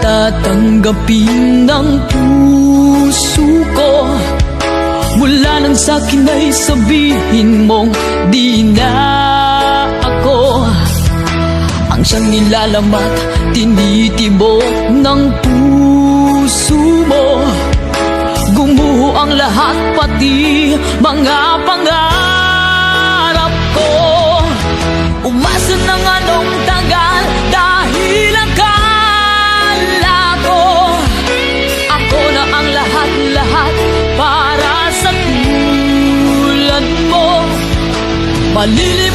Tatanggapin ng puso ko mula nang sa'kin ay sabihin mong di na ako ang siyang nilalamat, tinitibok ng puso mo. Gumuho ang lahat, pati mga pangarap ko. Umasa ng anong tagal dahil akala ko ako na ang lahat-lahat para sa tulad mo. Malilim